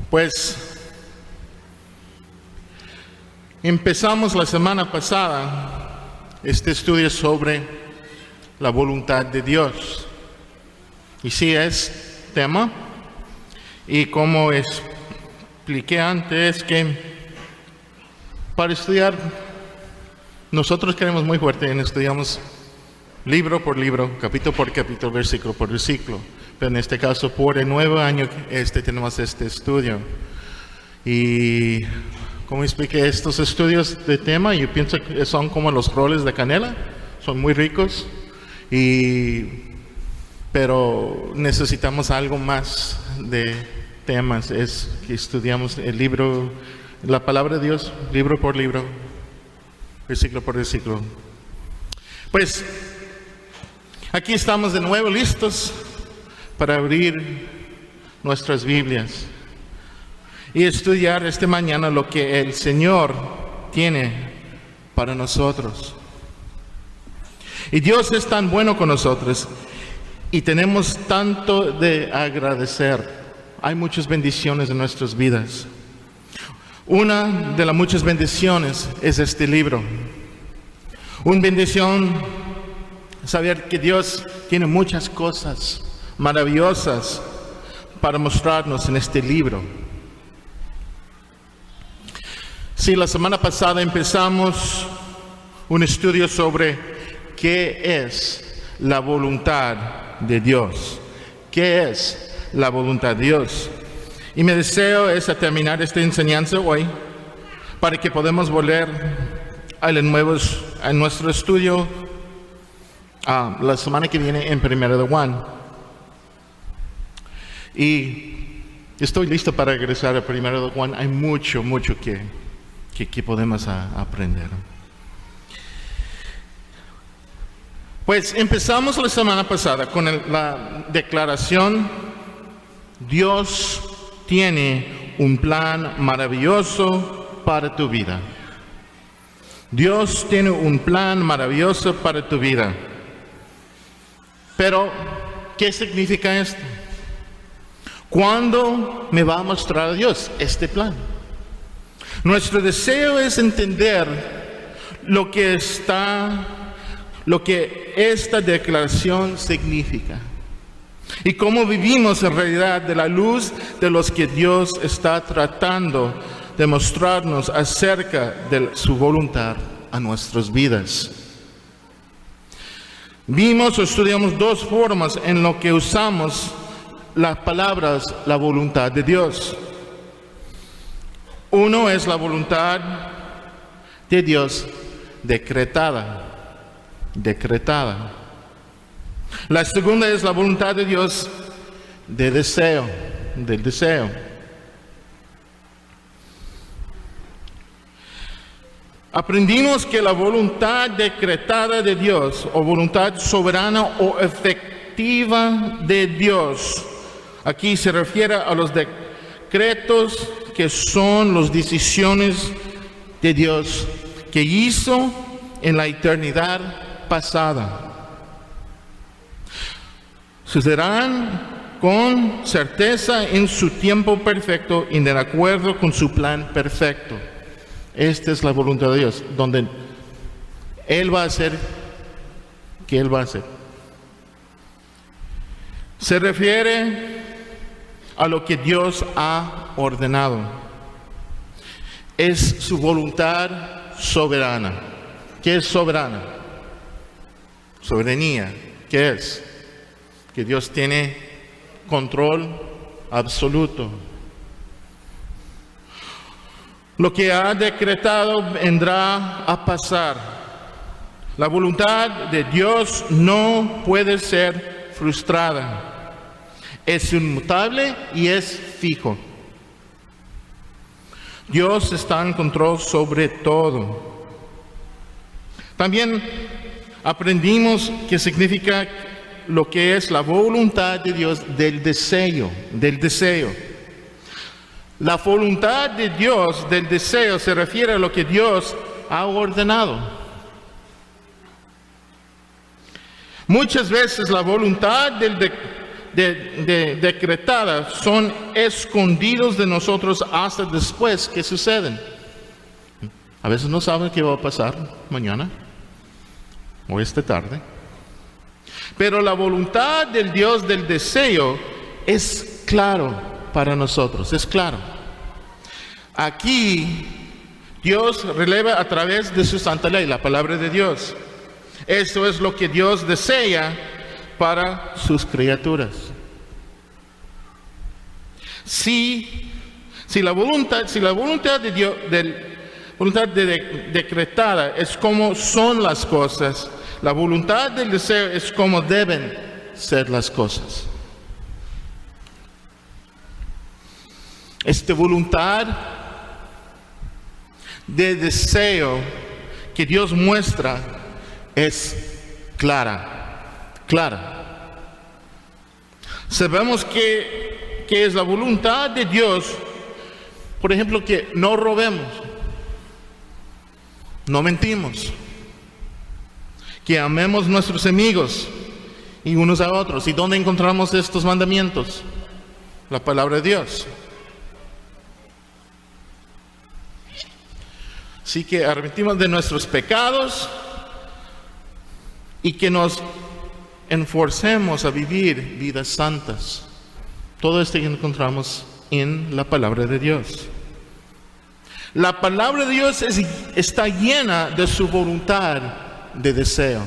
Pues empezamos la semana pasada este estudio sobre la voluntad de Dios. Y sí es tema. Y como expliqué antes, que para estudiar, nosotros queremos muy fuerte y estudiamos libro por libro, capítulo por capítulo, versículo por versículo. Pero en este caso, por el nuevo año, tenemos este estudio. Y como expliqué, estos estudios de tema, yo pienso que son como los roles de canela, son muy ricos, pero necesitamos algo más de temas. Es que estudiamos el libro, la palabra de Dios, libro por libro, versículo por versículo. Pues aquí estamos de nuevo listos para abrir nuestras Biblias y estudiar esta mañana lo que el Señor tiene para nosotros. Y Dios es tan bueno con nosotros y tenemos tanto de agradecer. Hay muchas bendiciones en nuestras vidas. Una de las muchas bendiciones es este libro. Una bendición saber que Dios tiene muchas cosas maravillosas para mostrarnos en este libro. Sí, la semana pasada empezamos un estudio sobre qué es la voluntad de Dios. ¿Qué es la voluntad de Dios? Y mi deseo es terminar esta enseñanza hoy para que podamos volver a nuestro estudio la semana que viene en 1 de Juan. Y estoy listo para regresar a 1 de Juan. Hay mucho que podemos aprender. Pues empezamos la semana pasada con la declaración: Dios tiene un plan maravilloso para tu vida. Dios tiene un plan maravilloso para tu vida. Pero, ¿qué significa esto? ¿Cuándo me va a mostrar Dios este plan? Nuestro deseo es entender lo que esta declaración significa y cómo vivimos en realidad de la luz de los que Dios está tratando de mostrarnos acerca de su voluntad a nuestras vidas. Vimos o estudiamos dos formas en lo que usamos las palabras la voluntad de Dios. Uno es la voluntad de Dios decretada. La segunda es la voluntad de Dios del deseo. Aprendimos que la voluntad decretada de Dios, o voluntad soberana o efectiva de Dios, aquí se refiere a los decretos que son las decisiones de Dios que hizo en la eternidad pasada. Sucederán con certeza en su tiempo perfecto y de acuerdo con su plan perfecto. Esta es la voluntad de Dios, donde Él va a hacer, ¿qué Él va a hacer? Se refiere a lo que Dios ha ordenado. Es su voluntad soberana. ¿Qué es soberana? Soberanía. ¿Qué es? Que Dios tiene control absoluto. Lo que ha decretado vendrá a pasar. La voluntad de Dios no puede ser frustrada. Es inmutable y es fijo. Dios está en control sobre todo. También aprendimos qué significa lo que es la voluntad de Dios del deseo. La voluntad de Dios del deseo se refiere a lo que Dios ha ordenado. Muchas veces la voluntad del decretadas son escondidos de nosotros hasta después que suceden. A veces no saben qué va a pasar mañana o esta tarde. Pero la voluntad del Dios del deseo es claro para nosotros, es claro. Aquí Dios releva a través de su santa ley, la palabra de Dios. Esto es lo que Dios desea para sus criaturas. Si la voluntad de Dios, decretada es como son las cosas, la voluntad del deseo es como deben ser las cosas. Esta voluntad de deseo que Dios muestra es clara. Sabemos que es la voluntad de Dios, por ejemplo, que no robemos, no mentimos, que amemos a nuestros amigos y unos a otros. ¿Y dónde encontramos estos mandamientos? La palabra de Dios. Así que arrepentimos de nuestros pecados y que nos esforcemos a vivir vidas santas. Todo esto que encontramos en la palabra de Dios. La palabra de Dios está llena de su voluntad de deseo.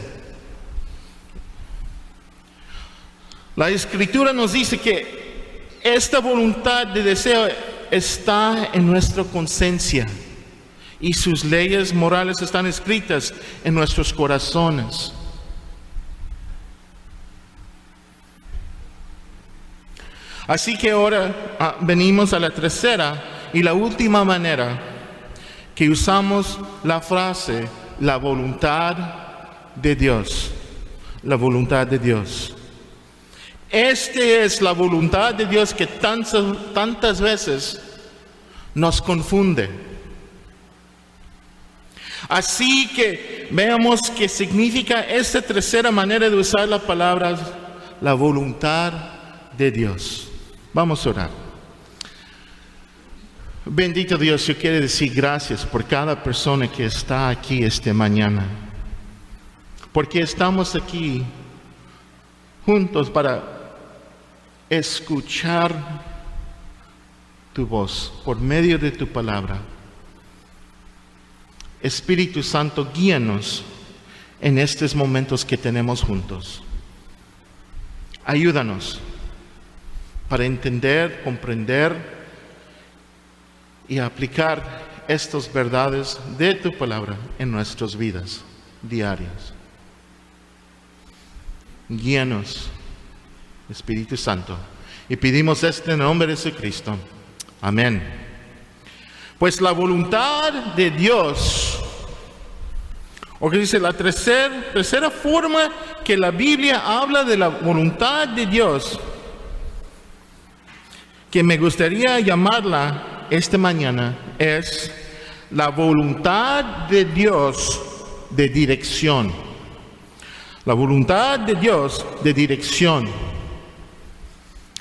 La Escritura nos dice que esta voluntad de deseo está en nuestra conciencia y sus leyes morales están escritas en nuestros corazones. Así que ahora venimos a la tercera y la última manera que usamos la frase la voluntad de Dios. La voluntad de Dios. Esta es la voluntad de Dios que tantas veces nos confunde. Así que veamos qué significa esta tercera manera de usar la palabra, la voluntad de Dios. Vamos a orar. Bendito Dios, yo quiero decir gracias por cada persona que está aquí esta mañana. Porque estamos aquí juntos para escuchar tu voz por medio de tu palabra. Espíritu Santo, guíanos en estos momentos que tenemos juntos. Ayúdanos para entender, comprender y aplicar estas verdades de tu palabra en nuestras vidas diarias. Guíanos, Espíritu Santo, y pedimos esto en el nombre de Jesucristo. Amén. Pues la voluntad de Dios, o que dice la tercera forma que la Biblia habla de la voluntad de Dios, que me gustaría llamarla esta mañana, es la voluntad de Dios de dirección. La voluntad de Dios de dirección.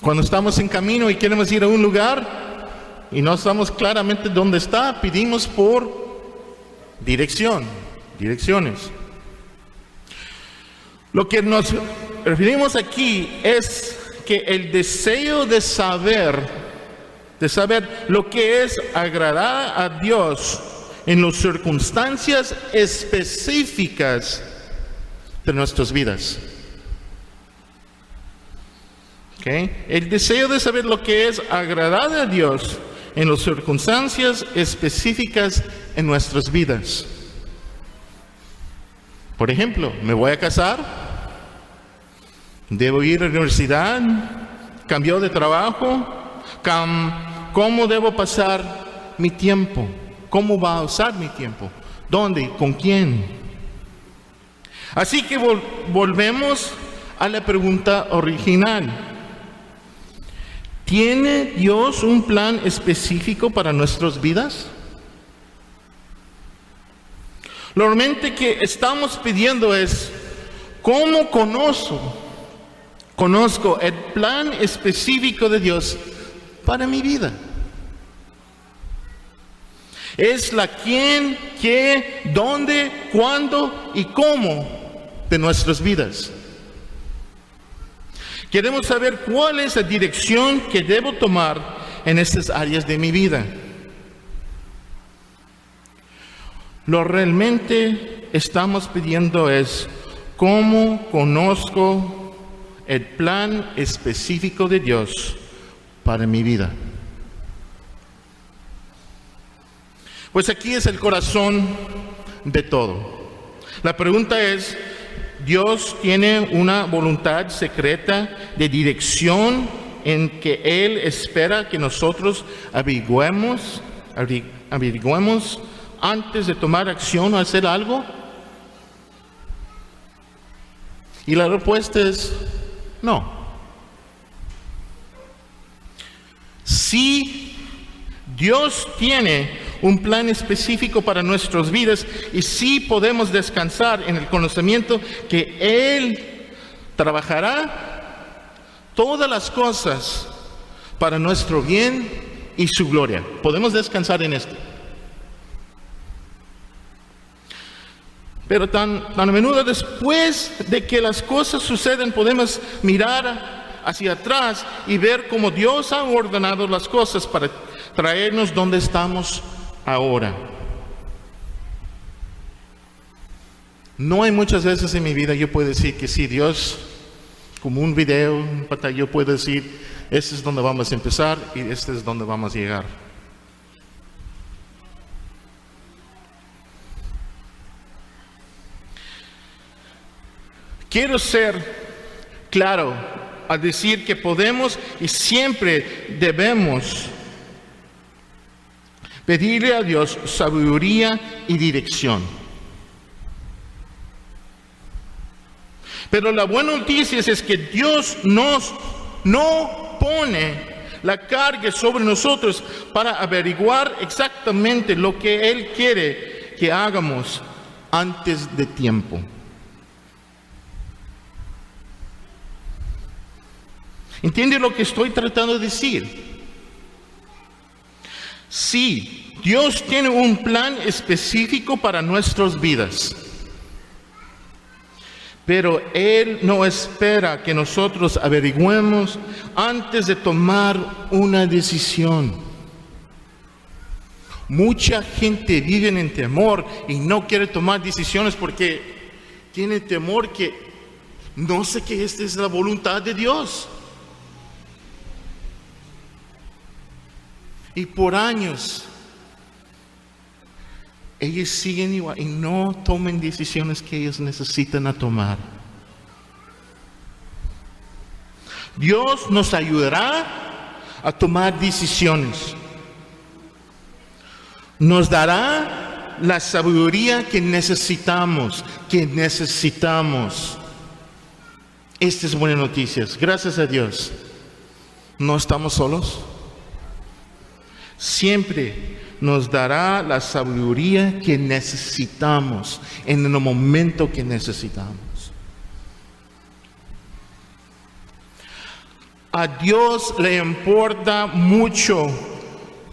Cuando estamos en camino y queremos ir a un lugar y no sabemos claramente dónde está, pedimos por direcciones. Lo que nos referimos aquí es que el deseo de saber lo que es agradar a Dios en las circunstancias específicas de nuestras vidas. ¿Okay? El deseo de saber lo que es agradar a Dios en las circunstancias específicas en nuestras vidas. Por ejemplo, ¿me voy a casar? ¿Debo ir a la universidad? ¿Cambio de trabajo? ¿Cómo debo pasar mi tiempo? ¿Cómo va a usar mi tiempo? ¿Dónde? ¿Con quién? Así que volvemos a la pregunta original. ¿Tiene Dios un plan específico para nuestras vidas? Normalmente que estamos pidiendo es, ¿cómo conozco Conozco el plan específico de Dios para mi vida. Es la quién, qué, dónde, cuándo y cómo de nuestras vidas. Queremos saber cuál es la dirección que debo tomar en estas áreas de mi vida. Lo realmente estamos pidiendo es cómo conozco el plan específico de Dios para mi vida. Pues aquí es el corazón de todo. La pregunta es, ¿Dios tiene una voluntad secreta de dirección en que Él espera que nosotros averigüemos antes de tomar acción o hacer algo? Y la respuesta es no. Sí, Dios tiene un plan específico para nuestras vidas y sí podemos descansar en el conocimiento que Él trabajará todas las cosas para nuestro bien y su gloria. Podemos descansar en esto. Pero tan a menudo después de que las cosas suceden, podemos mirar hacia atrás y ver cómo Dios ha ordenado las cosas para traernos donde estamos ahora. No hay muchas veces en mi vida yo puedo decir que sí, Dios, como un video, yo puedo decir, este es donde vamos a empezar y este es donde vamos a llegar. Quiero ser claro al decir que podemos y siempre debemos pedirle a Dios sabiduría y dirección. Pero la buena noticia es que Dios no pone la carga sobre nosotros para averiguar exactamente lo que Él quiere que hagamos antes de tiempo. ¿Entiende lo que estoy tratando de decir? Sí, Dios tiene un plan específico para nuestras vidas. Pero Él no espera que nosotros averigüemos antes de tomar una decisión. Mucha gente vive en temor y no quiere tomar decisiones porque tiene temor que no sé que esta es la voluntad de Dios. Y por años, ellos siguen igual y no toman decisiones que ellos necesitan tomar. Dios nos ayudará a tomar decisiones. Nos dará la sabiduría que necesitamos. Esta es buena noticia. Gracias a Dios. No estamos solos. Siempre nos dará la sabiduría que necesitamos en el momento que necesitamos. A Dios le importa mucho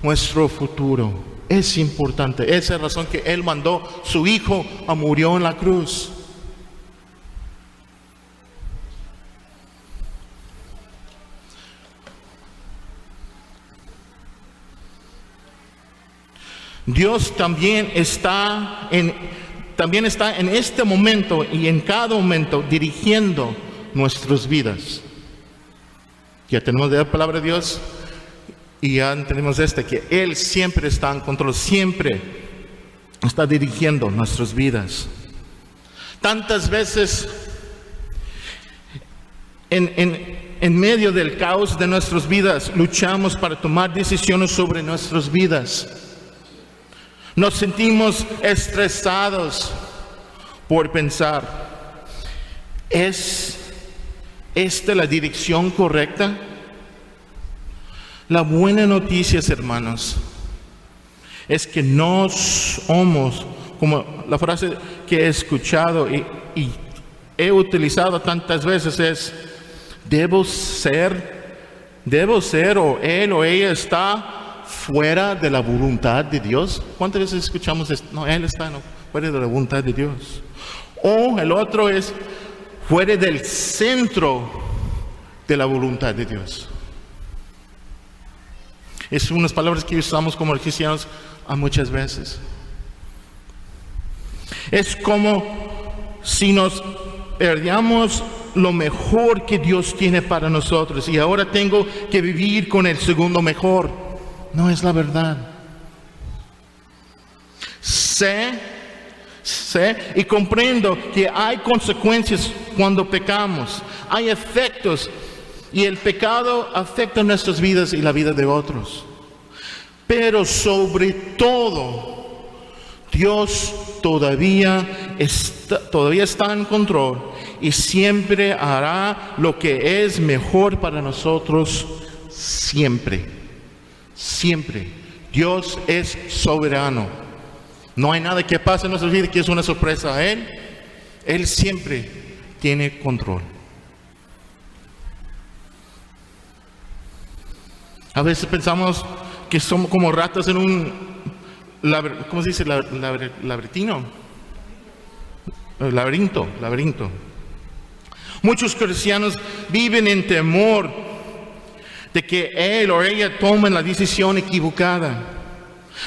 nuestro futuro. Es importante. Esa es la razón que Él mandó su Hijo a morir en la cruz. Dios también está en este momento y en cada momento dirigiendo nuestras vidas. Ya tenemos la palabra de Dios y ya tenemos que Él siempre está en control, siempre está dirigiendo nuestras vidas. Tantas veces en medio del caos de nuestras vidas luchamos para tomar decisiones sobre nuestras vidas. Nos sentimos estresados por pensar, ¿es esta la dirección correcta? La buena noticia, hermanos, es que no somos, como la frase que he escuchado y he utilizado tantas veces es, Debo ser o él o ella está fuera de la voluntad de Dios. ¿Cuántas veces escuchamos esto? No, él está fuera de la voluntad de Dios. O el otro es fuera del centro de la voluntad de Dios. Es unas palabras que usamos como cristianos a muchas veces. Es como si nos perdamos lo mejor que Dios tiene para nosotros y ahora tengo que vivir con el segundo mejor. No es la verdad. Sé y comprendo que hay consecuencias cuando pecamos. Hay efectos y el pecado afecta nuestras vidas y la vida de otros. Pero sobre todo, Dios todavía está en control y siempre hará lo que es mejor para nosotros siempre. Siempre. Dios es soberano. No hay nada que pase en nuestra vida que es una sorpresa a Él. Él siempre tiene control. A veces pensamos que somos como ratas en un ¿cómo se dice? Laberinto. Muchos cristianos viven en temor de que él o ella tomen la decisión equivocada.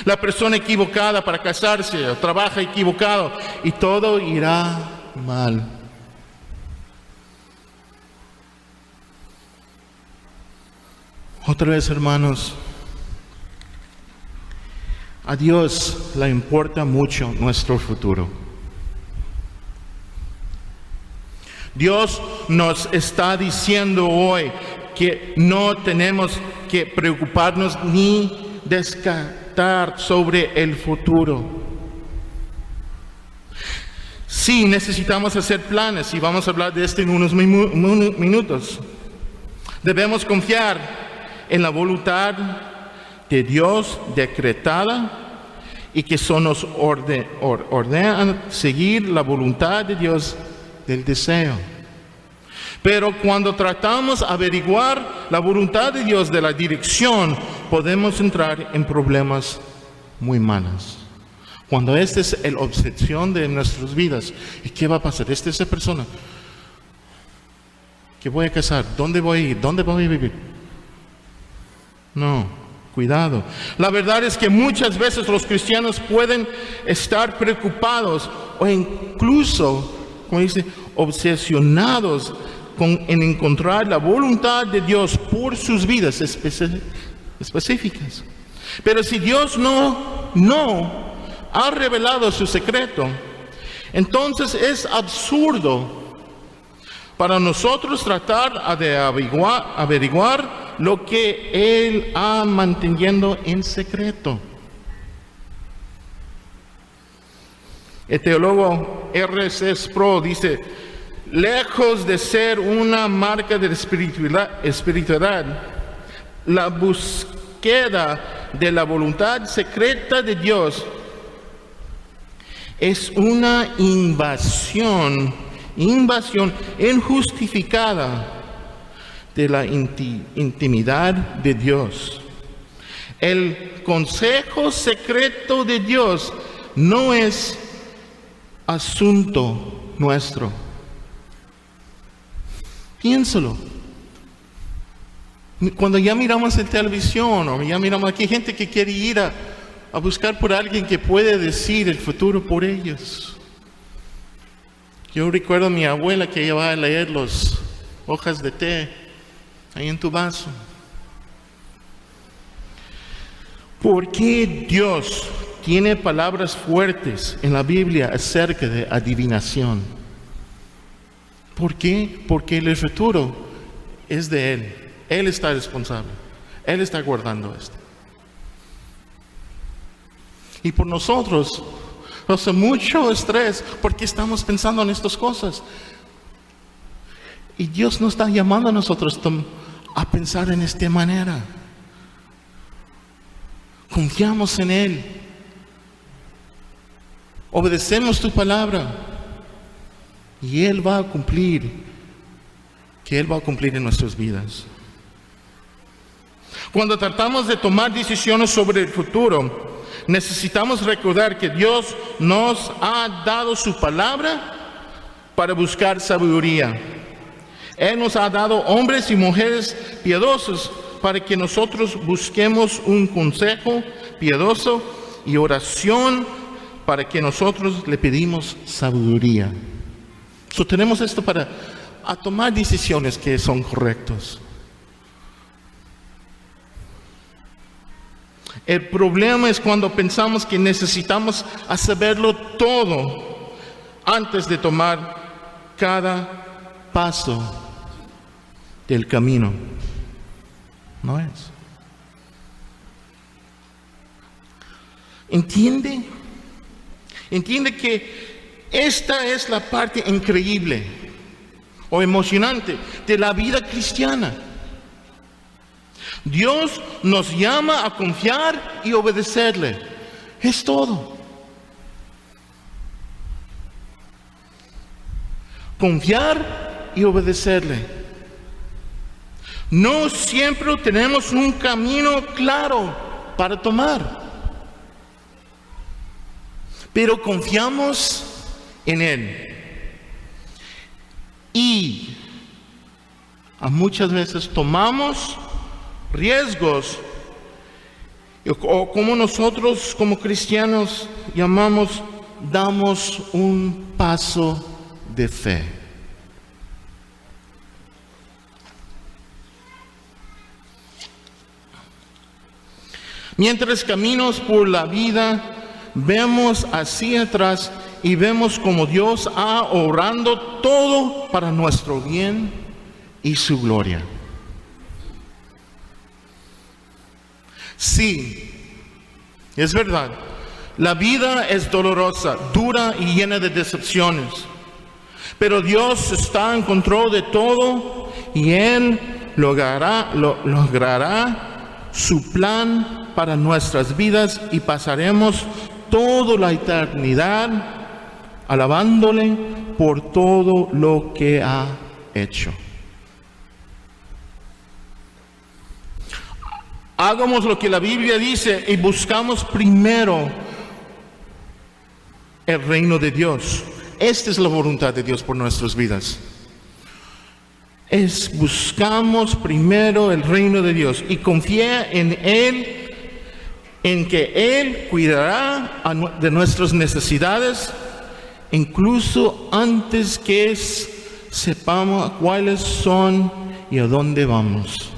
La persona equivocada para casarse, o trabaja equivocado y todo irá mal. Otra vez, hermanos, a Dios le importa mucho nuestro futuro. Dios nos está diciendo hoy que no tenemos que preocuparnos ni descartar sobre el futuro. Sí, necesitamos hacer planes y vamos a hablar de esto en unos minutos. Debemos confiar en la voluntad de Dios decretada y que eso nos ordena seguir la voluntad de Dios del deseo. Pero cuando tratamos de averiguar la voluntad de Dios de la dirección, podemos entrar en problemas muy malos. Cuando esta es la obsesión de nuestras vidas, ¿y qué va a pasar? Esa persona, ¿qué voy a casar? ¿Dónde voy a ir? ¿Dónde voy a vivir? No, cuidado. La verdad es que muchas veces los cristianos pueden estar preocupados o incluso, como dice, obsesionados en encontrar la voluntad de Dios por sus vidas específicas. Pero si Dios no ha revelado su secreto, entonces es absurdo para nosotros tratar de averiguar lo que Él ha manteniendo en secreto. El teólogo R.C. Sproul dice: lejos de ser una marca de espiritualidad, la búsqueda de la voluntad secreta de Dios es una invasión injustificada de la intimidad de Dios. El consejo secreto de Dios no es asunto nuestro. Piénsalo. Cuando ya miramos en televisión o ya miramos aquí gente que quiere ir a buscar por alguien que puede decir el futuro por ellos. Yo recuerdo a mi abuela que ella va a leer las hojas de té ahí en tu vaso. ¿Por qué Dios tiene palabras fuertes en la Biblia acerca de adivinación? ¿Por qué? Porque el futuro es de Él. Él está responsable. Él está guardando esto. Y por nosotros, hace mucho estrés porque estamos pensando en estas cosas. Y Dios nos está llamando a nosotros a pensar en esta manera. Confiamos en Él. Obedecemos tu palabra. Y Él va a cumplir que Él va a cumplir en nuestras vidas. Cuando tratamos de tomar decisiones sobre el futuro, necesitamos recordar que Dios nos ha dado su palabra para buscar sabiduría. Él nos ha dado hombres y mujeres piadosos para que nosotros busquemos un consejo piadoso y oración para que nosotros le pedimos sabiduría. Tenemos esto para tomar decisiones que son correctas. El problema es cuando pensamos que necesitamos saberlo todo antes de tomar cada paso del camino. No es. ¿Entiende? Entiende que esta es la parte increíble o emocionante de la vida cristiana. Dios nos llama a confiar y obedecerle. Es todo. Confiar y obedecerle. No siempre tenemos un camino claro para tomar, pero confiamos en Él. Y muchas veces tomamos riesgos, o como nosotros como cristianos llamamos, damos un paso de fe. Mientras caminamos por la vida, vemos hacia atrás y vemos como Dios ha obrando todo para nuestro bien y su gloria. Sí, es verdad, la vida es dolorosa, dura y llena de decepciones, pero Dios está en control de todo y Él logrará su plan para nuestras vidas y pasaremos toda la eternidad alabándole por todo lo que ha hecho. Hagamos lo que la Biblia dice y buscamos primero el reino de Dios. Esta es la voluntad de Dios por nuestras vidas. Buscamos primero el reino de Dios y confía en Él, en que Él cuidará de nuestras necesidades, incluso antes que sepamos cuáles son y a dónde vamos.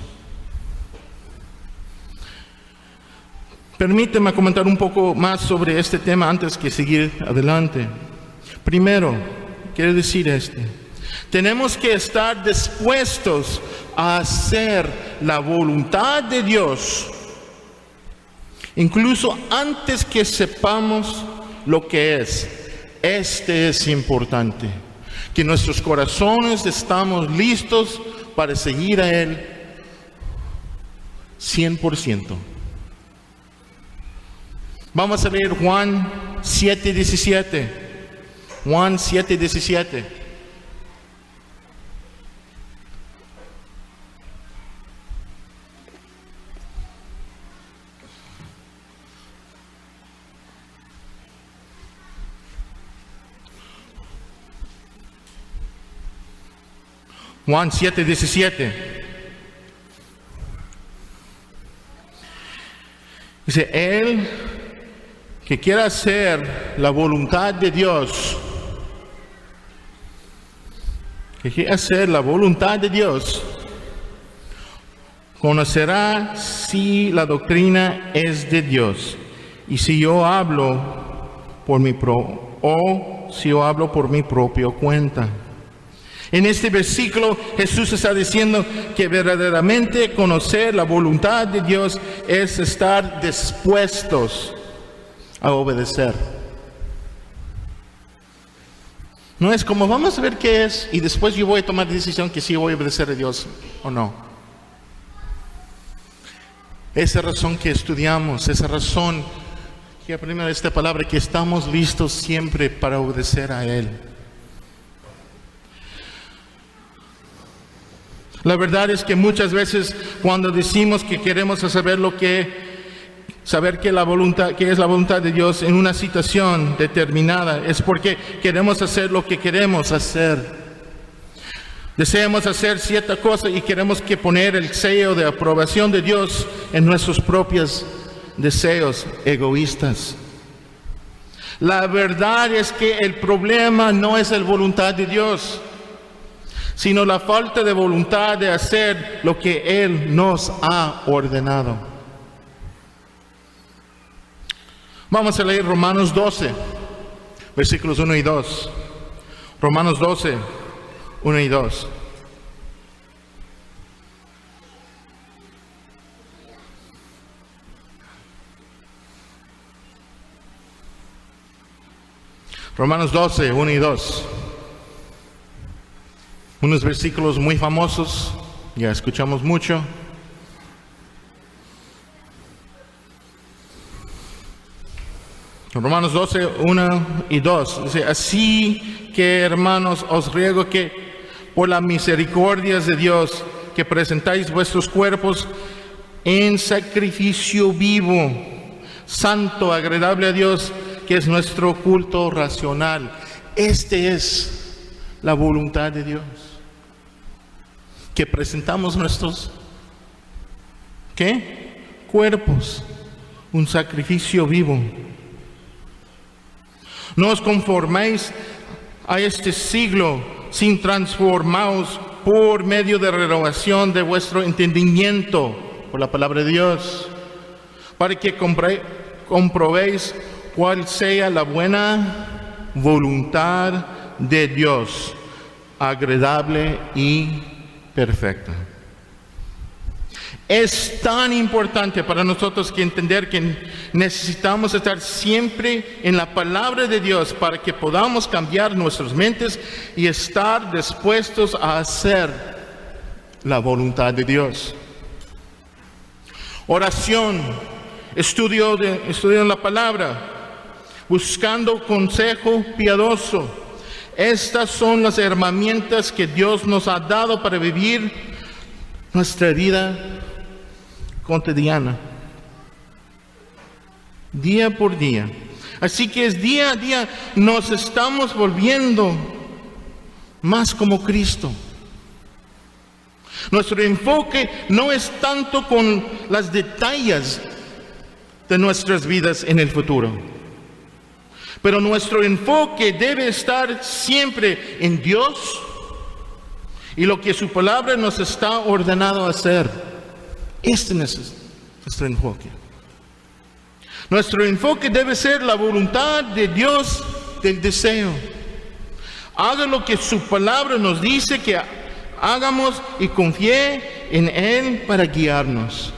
Permíteme comentar un poco más sobre este tema antes que seguir adelante. Primero, quiero decir tenemos que estar dispuestos a hacer la voluntad de Dios, incluso antes que sepamos lo que es. Es importante, que nuestros corazones estamos listos para seguir a Él 100%. Vamos a leer Juan 7:17. Juan 7:17. Juan 7:17. Dice, Él que quiera hacer la voluntad de Dios, conocerá si la doctrina es de Dios, y si yo hablo por mi propia cuenta. En este versículo Jesús está diciendo que verdaderamente conocer la voluntad de Dios es estar dispuestos a obedecer. No es como vamos a ver qué es y después yo voy a tomar la decisión que sí voy a obedecer a Dios o no. Esa razón que estudiamos, esa razón que aprendemos esta palabra, que estamos listos siempre para obedecer a Él. La verdad es que muchas veces cuando decimos que queremos saber que es la voluntad de Dios en una situación determinada, es porque queremos hacer lo que queremos hacer. Deseamos hacer cierta cosa y queremos que poner el sello de aprobación de Dios en nuestros propios deseos egoístas. La verdad es que el problema no es la voluntad de Dios, sino la falta de voluntad de hacer lo que Él nos ha ordenado. Vamos a leer Romanos 12, versículos 1 y 2. Romanos 12, 1 y 2. Romanos 12, 1 y 2. Unos versículos muy famosos, ya escuchamos mucho. Romanos 12, 1 y 2. Dice, así que, hermanos, os ruego que por las misericordias de Dios, que presentáis vuestros cuerpos en sacrificio vivo, santo, agradable a Dios, que es nuestro culto racional. Este es la voluntad de Dios. Que presentamos nuestros, cuerpos, un sacrificio vivo. No os conforméis a este siglo, sin transformaos por medio de renovación de vuestro entendimiento, por la palabra de Dios, para que comprobéis cuál sea la buena voluntad de Dios, agradable y perfecta. Es tan importante para nosotros que entender que necesitamos estar siempre en la palabra de Dios para que podamos cambiar nuestras mentes y estar dispuestos a hacer la voluntad de Dios. Oración, estudio la palabra, buscando consejo piadoso. Estas son las herramientas que Dios nos ha dado para vivir nuestra vida cotidiana, día por día. Así que es día a día nos estamos volviendo más como Cristo. Nuestro enfoque no es tanto con los detalles de nuestras vidas en el futuro, pero nuestro enfoque debe estar siempre en Dios y lo que su palabra nos está ordenado a hacer. Este es nuestro enfoque. Nuestro enfoque debe ser la voluntad de Dios del deseo. Haga lo que su palabra nos dice que hagamos y confíe en Él para guiarnos.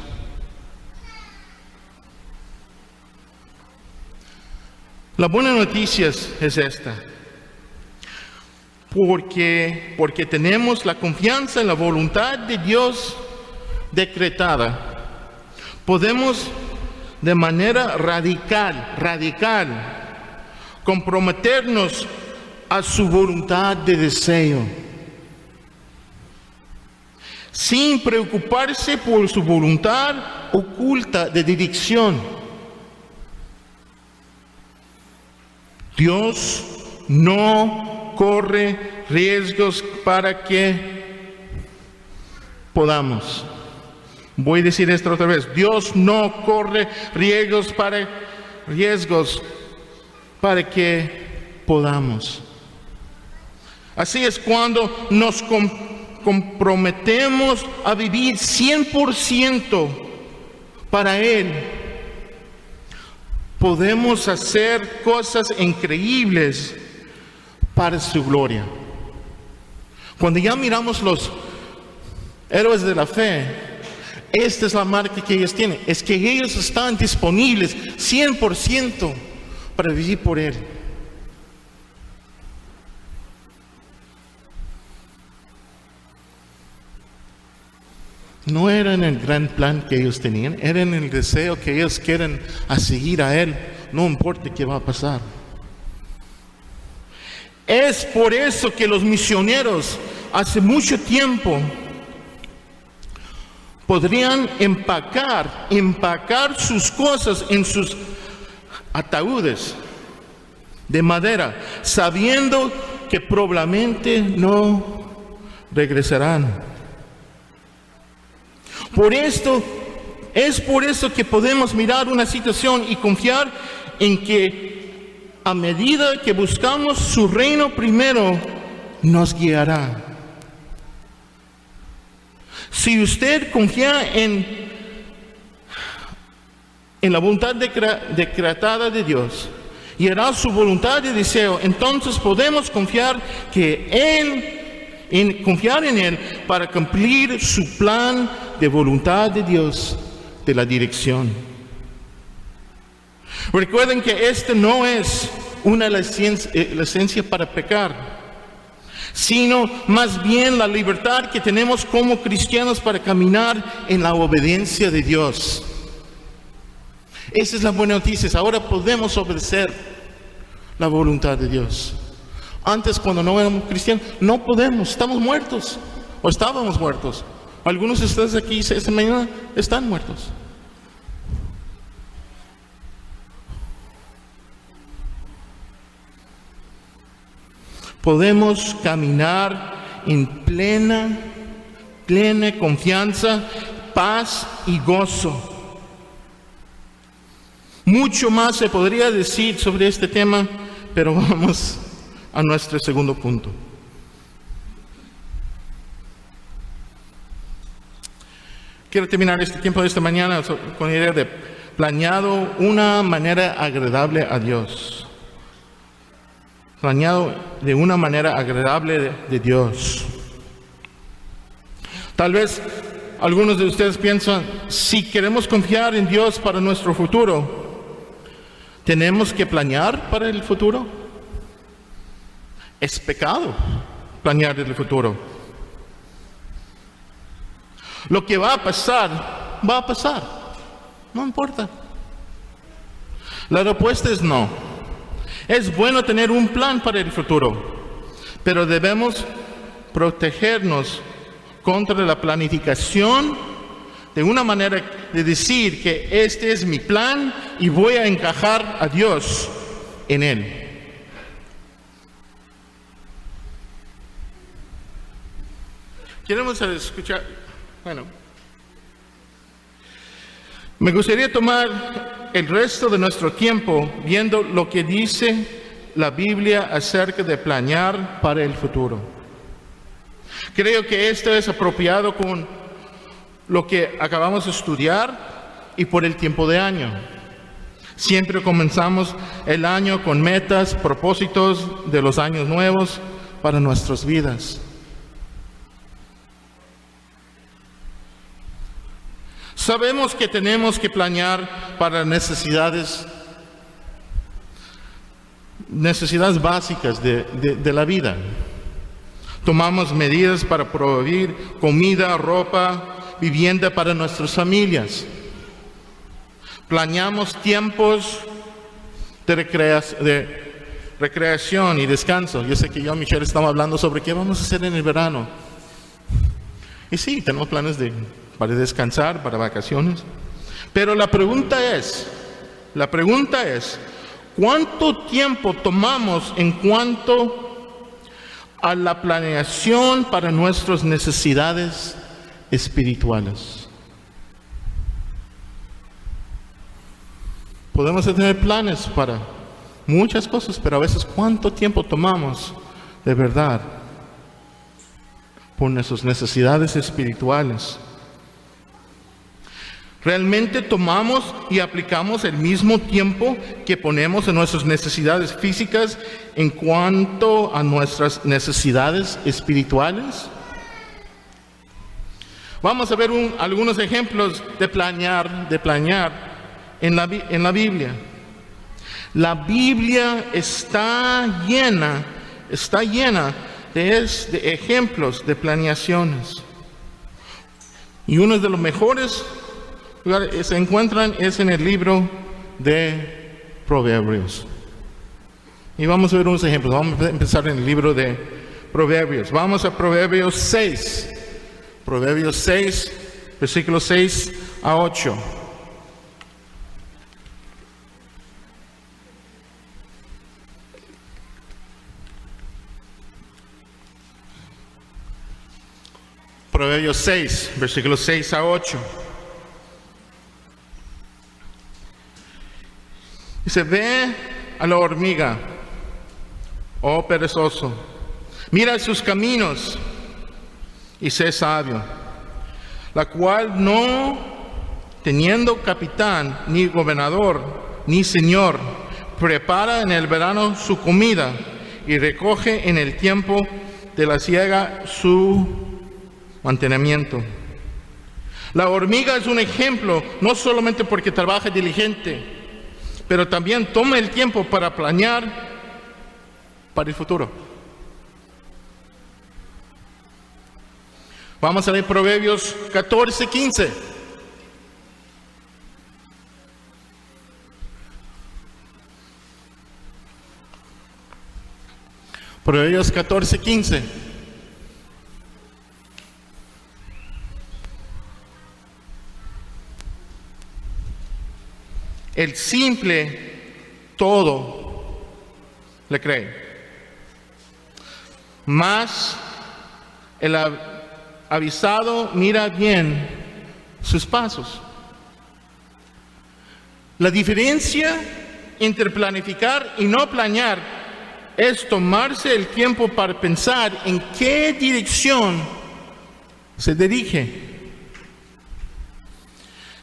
La buena noticia es esta. Porque tenemos la confianza en la voluntad de Dios decretada, podemos de manera radical comprometernos a su voluntad de deseo, sin preocuparse por su voluntad oculta de dirección. Dios no corre riesgos para que podamos. Voy a decir esto otra vez. Dios no corre riesgos para que podamos. Así es cuando nos comprometemos a vivir 100% para Él. Podemos hacer cosas increíbles para su gloria. Cuando ya miramos los héroes de la fe, esta es la marca que ellos tienen, es que ellos están disponibles 100% para vivir por Él. No era en el gran plan que ellos tenían, era en el deseo que ellos quieren a seguir a Él, no importa qué va a pasar. Es por eso que los misioneros hace mucho tiempo podrían empacar sus cosas en sus ataúdes de madera, sabiendo que probablemente no regresarán. Es por eso que podemos mirar una situación y confiar en que a medida que buscamos su reino primero, nos guiará. Si usted confía en la voluntad decretada de Dios y hará su voluntad y deseo, entonces podemos confiar confiar en Él para cumplir su plan de voluntad de Dios, de la dirección. Recuerden que esta no es una licencia para pecar, sino más bien la libertad que tenemos como cristianos para caminar en la obediencia de Dios. Esa es la buena noticia. Ahora podemos obedecer la voluntad de Dios. Antes, cuando no éramos cristianos, no podemos, estamos muertos, o estábamos muertos. Algunos de ustedes aquí esta mañana están muertos. Podemos caminar en plena confianza, paz y gozo. Mucho más se podría decir sobre este tema, pero vamos a nuestro segundo punto. Quiero terminar este tiempo de esta mañana con la idea de planeado una manera agradable a Dios. Planeado de una manera agradable de Dios. Tal vez algunos de ustedes piensan, si queremos confiar en Dios para nuestro futuro, ¿tenemos que planear para el futuro? Es pecado planear el futuro. Lo que va a pasar, va a pasar. No importa. La respuesta es no. Es bueno tener un plan para el futuro, pero debemos protegernos contra la planificación de una manera de decir que este es mi plan y voy a encajar a Dios en él. Queremos escuchar, me gustaría tomar el resto de nuestro tiempo viendo lo que dice la Biblia acerca de planear para el futuro. Creo que esto es apropiado con lo que acabamos de estudiar y por el tiempo de año. Siempre comenzamos el año con metas, propósitos de los años nuevos para nuestras vidas. Sabemos que tenemos que planear para necesidades básicas de la vida. Tomamos medidas para proveer comida, ropa, vivienda para nuestras familias. Planeamos tiempos de recreación y descanso. Yo sé que yo y Michelle estamos hablando sobre qué vamos a hacer en el verano. Y sí, tenemos planes para descansar, para vacaciones. Pero la pregunta es, ¿cuánto tiempo tomamos en cuanto a la planeación para nuestras necesidades espirituales? Podemos tener planes para muchas cosas, pero a veces ¿cuánto tiempo tomamos de verdad por nuestras necesidades espirituales? ¿Realmente tomamos y aplicamos el mismo tiempo que ponemos en nuestras necesidades físicas en cuanto a nuestras necesidades espirituales? Vamos a ver algunos ejemplos de planear en la Biblia. La Biblia está llena de ejemplos de planeaciones. Y uno de los mejores lugares se encuentran es en el libro de Proverbios. Y vamos a ver unos ejemplos. Vamos a empezar en el libro de Proverbios. Vamos a Proverbios 6. Proverbios 6, versículos 6 a 8. Proverbios 6, versículos 6 a 8. Dice, ve a la hormiga, oh perezoso, mira sus caminos y sé sabio, la cual no teniendo capitán, ni gobernador, ni señor, prepara en el verano su comida y recoge en el tiempo de la siega su mantenimiento. La hormiga es un ejemplo, no solamente porque trabaja diligente, pero también toma el tiempo para planear para el futuro. Vamos a leer Proverbios 14:15. Proverbios 14:15. El simple todo le cree, mas el avisado mira bien sus pasos. La diferencia entre planificar y no planear es tomarse el tiempo para pensar en qué dirección se dirige.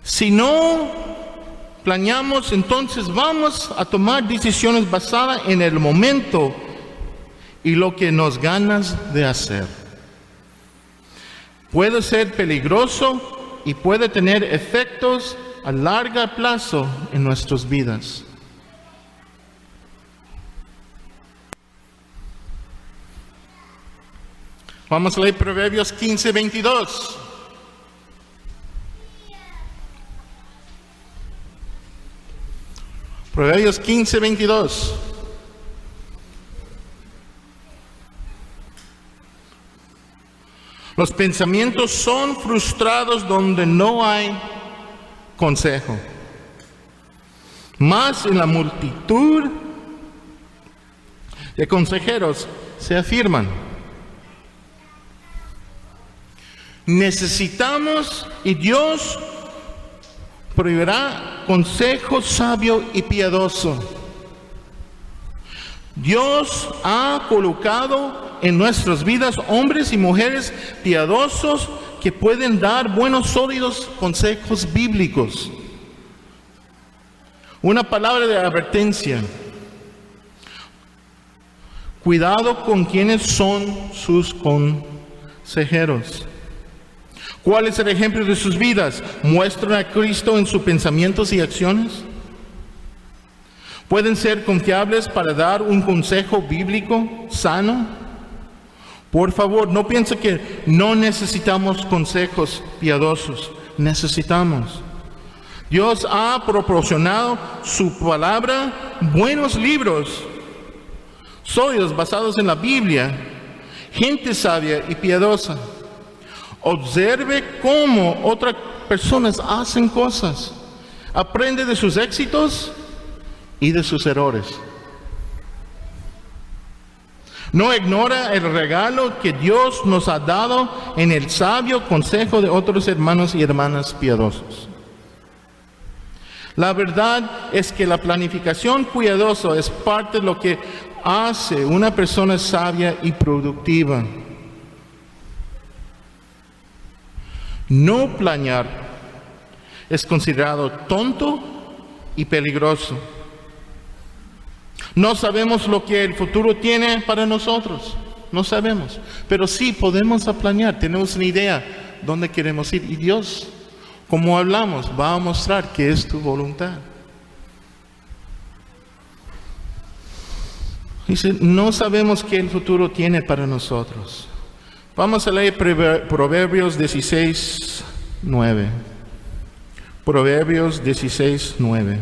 Si no planeamos, entonces vamos a tomar decisiones basadas en el momento y lo que nos ganas de hacer. Puede ser peligroso y puede tener efectos a largo plazo en nuestras vidas. Vamos a leer Proverbios 15:22. Proverbios 15:22. Los pensamientos son frustrados donde no hay consejo, mas en la multitud de consejeros se afirman. Necesitamos, y Dios proveerá consejo sabio y piadoso. Dios ha colocado en nuestras vidas hombres y mujeres piadosos que pueden dar buenos, sólidos consejos bíblicos. Una palabra de advertencia: cuidado con quienes son sus consejeros. ¿Cuál es el ejemplo de sus vidas? ¿Muestran a Cristo en sus pensamientos y acciones? ¿Pueden ser confiables para dar un consejo bíblico sano? Por favor, no piense que no necesitamos consejos piadosos. Necesitamos. Dios ha proporcionado su palabra, buenos libros sólidos basados en la Biblia, gente sabia y piadosa. Observe cómo otras personas hacen cosas. Aprende de sus éxitos y de sus errores. No ignora el regalo que Dios nos ha dado en el sabio consejo de otros hermanos y hermanas piadosos. La verdad es que la planificación cuidadosa es parte de lo que hace una persona sabia y productiva. No planear es considerado tonto y peligroso. No sabemos lo que el futuro tiene para nosotros. No sabemos. Pero sí podemos planear. Tenemos una idea dónde queremos ir. Y Dios, como hablamos, va a mostrar que es tu voluntad. Dice, no sabemos qué el futuro tiene para nosotros. Vamos a leer Proverbios 16:9. Proverbios 16:9.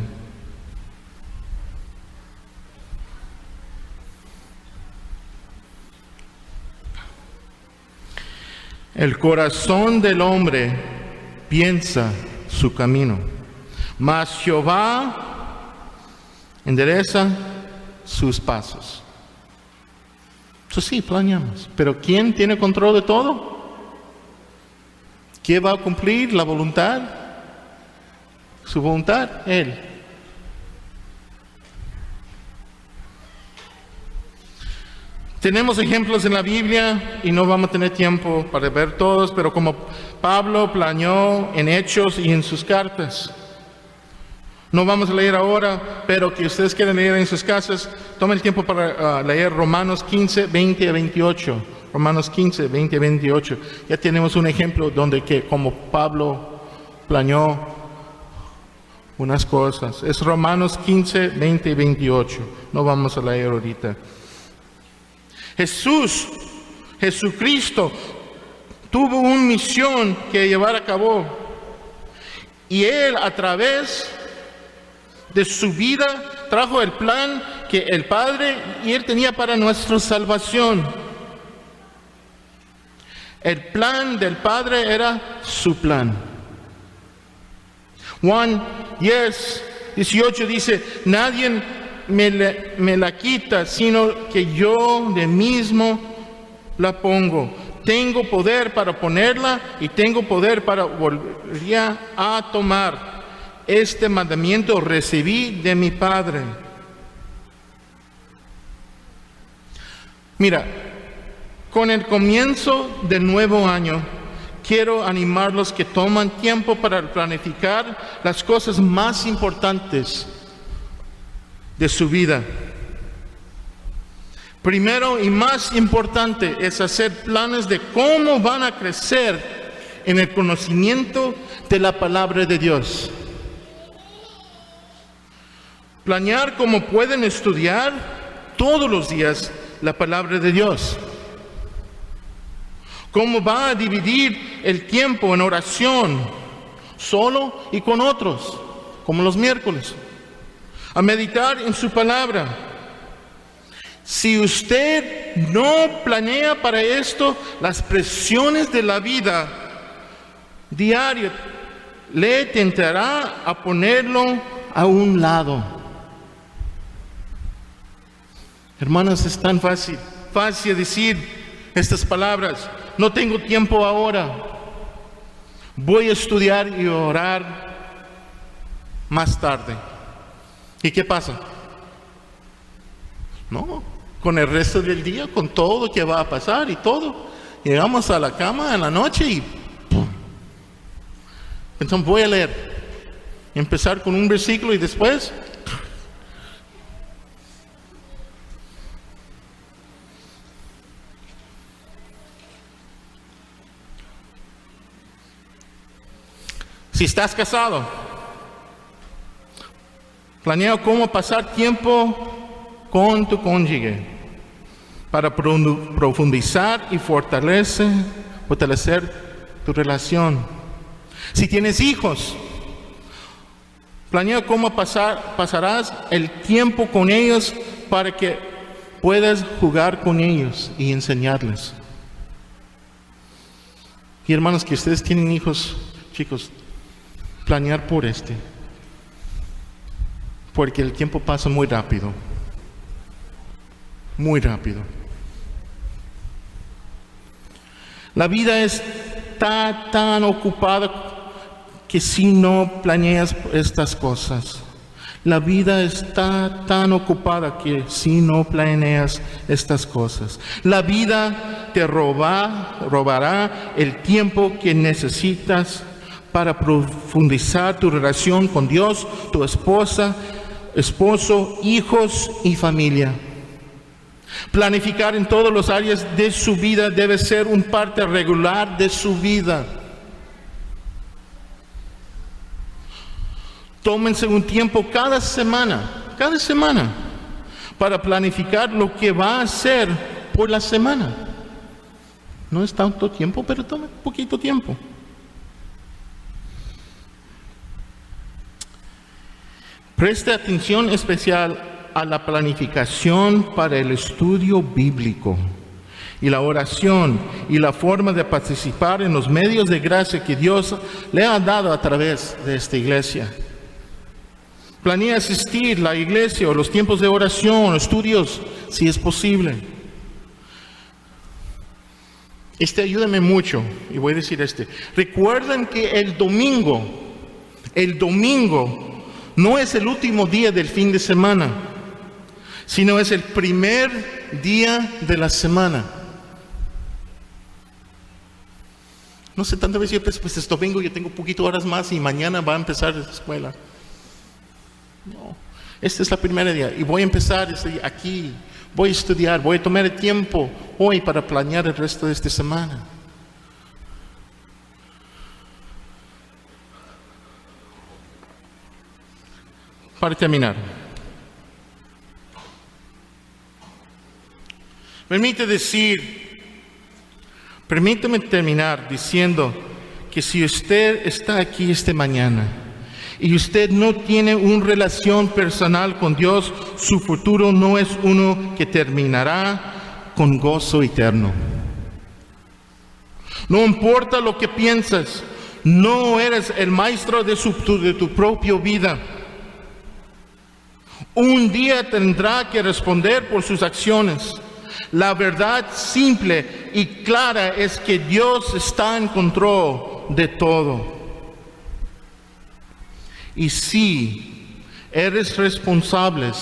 El corazón del hombre piensa su camino, mas Jehová endereza sus pasos. Eso sí, planeamos. Pero ¿quién tiene control de todo? ¿Quién va a cumplir la voluntad? Su voluntad, Él. Tenemos ejemplos en la Biblia y no vamos a tener tiempo para ver todos, pero como Pablo planeó en Hechos y en sus cartas. No vamos a leer ahora, pero que ustedes quieran leer en sus casas, tomen el tiempo para leer Romanos 15, 20 a 28. Romanos 15, 20 a 28. Ya tenemos un ejemplo donde que como Pablo planeó unas cosas. Es Romanos 15, 20 y 28. No vamos a leer ahorita. Jesucristo, tuvo una misión que llevar a cabo. Y Él, a través de su vida, trajo el plan que el Padre y Él tenía para nuestra salvación. El plan del Padre era su plan. Juan 10, 18 dice, nadie me la quita, sino que yo de mismo la pongo. Tengo poder para ponerla y tengo poder para volver a tomar. Este mandamiento recibí de mi Padre. Mira, con el comienzo del nuevo año, quiero animarlos que toman tiempo para planificar las cosas más importantes de su vida. Primero y más importante es hacer planes de cómo van a crecer en el conocimiento de la palabra de Dios. Planear cómo pueden estudiar todos los días la palabra de Dios. Cómo va a dividir el tiempo en oración, solo y con otros, como los miércoles. A meditar en su palabra. Si usted no planea para esto, las presiones de la vida diaria le tentará a ponerlo a un lado. Hermanos, es tan fácil decir estas palabras. No tengo tiempo ahora. Voy a estudiar y orar más tarde. ¿Y qué pasa? No, con el resto del día, con todo lo que va a pasar y todo, llegamos a la cama en la noche y ¡pum! Entonces voy a leer, empezar con un versículo y después si estás casado, planea cómo pasar tiempo con tu cónyuge para profundizar y fortalecer tu relación. Si tienes hijos, planea cómo pasarás el tiempo con ellos para que puedas jugar con ellos y enseñarles. Y hermanos, que ustedes tienen hijos, chicos, planear por porque el tiempo pasa muy rápido. Muy rápido. La vida está tan ocupada que si no planeas estas cosas. La vida está tan ocupada que si no planeas estas cosas. La vida te robará el tiempo que necesitas para profundizar tu relación con Dios, tu esposa, esposo, hijos y familia. Planificar en todas las áreas de su vida debe ser una parte regular de su vida. Tómense un tiempo cada semana, para planificar lo que va a hacer por la semana. No es tanto tiempo, pero tome poquito tiempo. Preste atención especial a la planificación para el estudio bíblico y la oración y la forma de participar en los medios de gracia que Dios le ha dado a través de esta iglesia. Planea asistir a la iglesia o los tiempos de oración, estudios, si es posible. Ayúdame mucho, y voy a decir Recuerden que el domingo no es el último día del fin de semana, sino es el primer día de la semana. No sé, tantas veces yo pienso, pues es domingo, yo tengo poquito horas más y mañana va a empezar la escuela. No, esta es la primera día y voy a empezar aquí. Voy a estudiar, voy a tomar el tiempo hoy para planear el resto de esta semana. Para terminar, permítame terminar diciendo que si usted está aquí esta mañana y usted no tiene una relación personal con Dios, su futuro no es uno que terminará con gozo eterno. No importa lo que piensas, no eres el maestro de tu propia vida. Un día tendrá que responder por sus acciones. La verdad simple y clara es que Dios está en control de todo. Y sí, eres responsable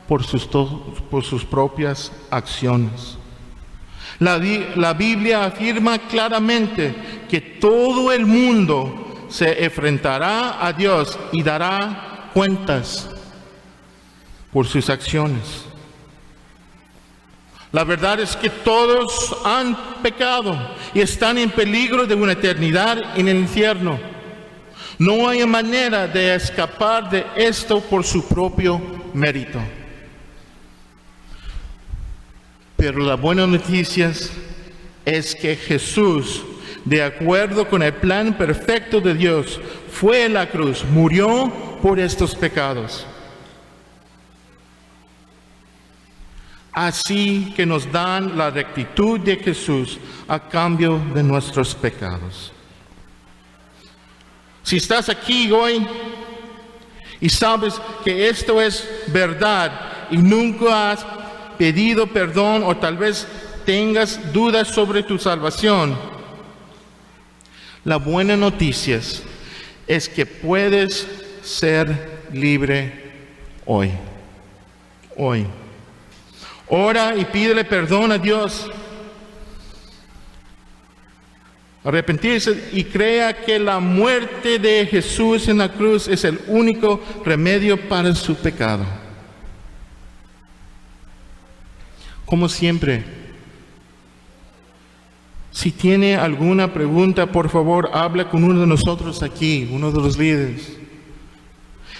por sus propias acciones. La Biblia afirma claramente que todo el mundo se enfrentará a Dios y dará cuentas por sus acciones. La verdad es que todos han pecado y están en peligro de una eternidad en el infierno. No hay manera de escapar de esto por su propio mérito. Pero la buena noticia es que Jesús, de acuerdo con el plan perfecto de Dios, fue a la cruz, murió por estos pecados. Así que nos dan la rectitud de Jesús a cambio de nuestros pecados. Si estás aquí hoy y sabes que esto es verdad y nunca has pedido perdón o tal vez tengas dudas sobre tu salvación, la buena noticia es que puedes ser libre hoy. Hoy. Ora y pídele perdón a Dios. Arrepentirse y crea que la muerte de Jesús en la cruz es el único remedio para su pecado. Como siempre, si tiene alguna pregunta, por favor, habla con uno de nosotros aquí, uno de los líderes.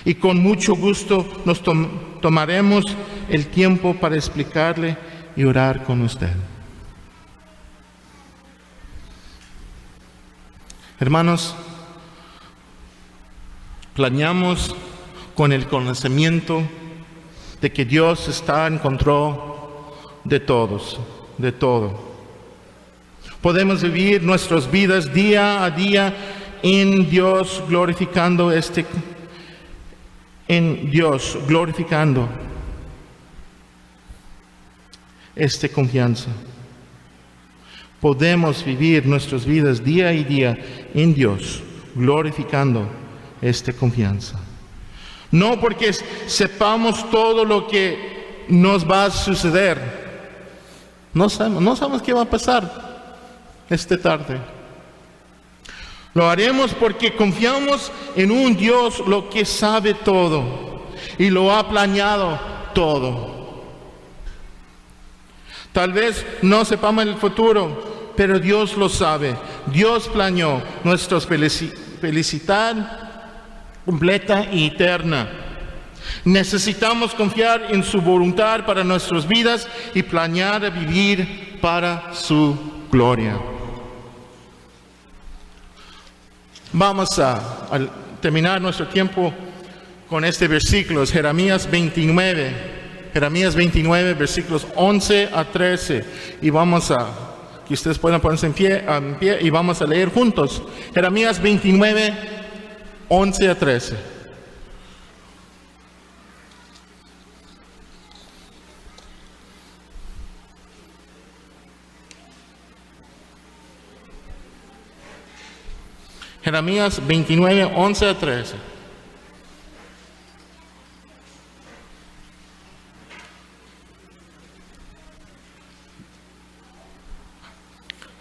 Y con mucho gusto nos tomaremos el tiempo para explicarle y orar con usted. Hermanos, planeamos con el conocimiento de que Dios está en control de todos, de todo. Podemos vivir nuestras vidas día a día en Dios, glorificando esta confianza. Podemos vivir nuestras vidas día a día en Dios, glorificando esta confianza. No porque sepamos todo lo que nos va a suceder. No sabemos qué va a pasar esta tarde. Lo haremos porque confiamos en un Dios lo que sabe todo y lo ha planeado todo. Tal vez no sepamos el futuro, pero Dios lo sabe. Dios planeó nuestra felicidad completa y eterna. Necesitamos confiar en su voluntad para nuestras vidas y planear vivir para su gloria. Vamos a terminar nuestro tiempo con este versículo, Jeremías 29. Jeremías 29, versículos 11 a 13. Y vamos a, que ustedes puedan ponerse en pie y vamos a leer juntos. Jeremías 29, 11 a 13. Jeremías 29, 11 a 13.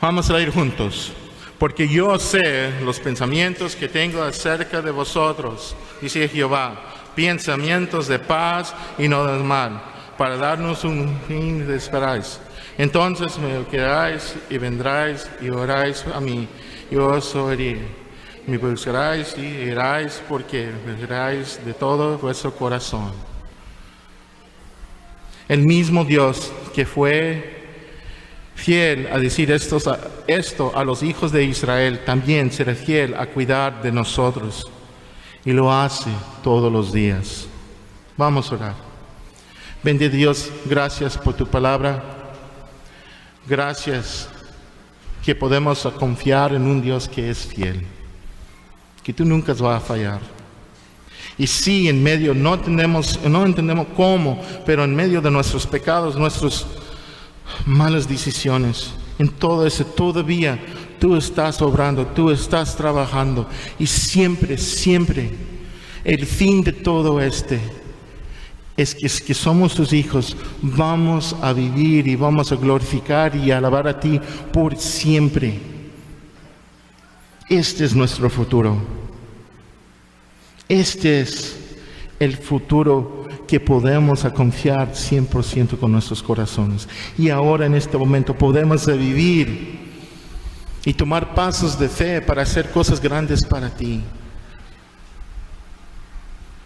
Vamos a leer juntos. Porque yo sé los pensamientos que tengo acerca de vosotros, dice Jehová, pensamientos de paz y no de mal, para darnos un fin de esperáis. Entonces me quedáis y vendráis y oráis a mí, y os oiré. Me buscaréis y iráis porque veréis de todo vuestro corazón. El mismo Dios que fue fiel a decir esto a los hijos de Israel, también será fiel a cuidar de nosotros. Y lo hace todos los días. Vamos a orar. Bendito Dios, gracias por tu palabra. Gracias que podemos confiar en un Dios que es fiel, que tú nunca vas a fallar. Y sí, en medio, no entendemos cómo, pero en medio de nuestros pecados, nuestras malas decisiones, en todo eso, todavía tú estás obrando, tú estás trabajando. Y siempre, siempre, el fin de todo es que somos tus hijos, vamos a vivir y vamos a glorificar y alabar a ti por siempre. Este es nuestro futuro. Este es el futuro que podemos confiar 100% con nuestros corazones. Y ahora en este momento podemos vivir y tomar pasos de fe para hacer cosas grandes para ti.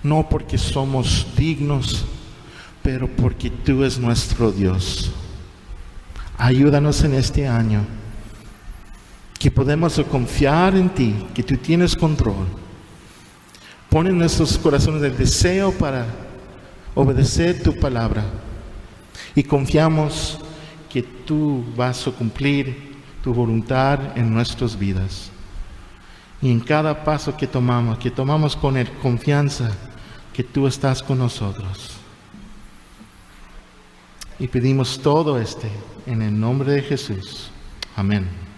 No porque somos dignos, pero porque tú eres nuestro Dios. Ayúdanos en este año, que podemos confiar en ti, que tú tienes control. Pon en nuestros corazones el deseo para obedecer tu palabra. Y confiamos que tú vas a cumplir tu voluntad en nuestras vidas. Y en cada paso que tomamos con confianza que tú estás con nosotros. Y pedimos todo en el nombre de Jesús. Amén.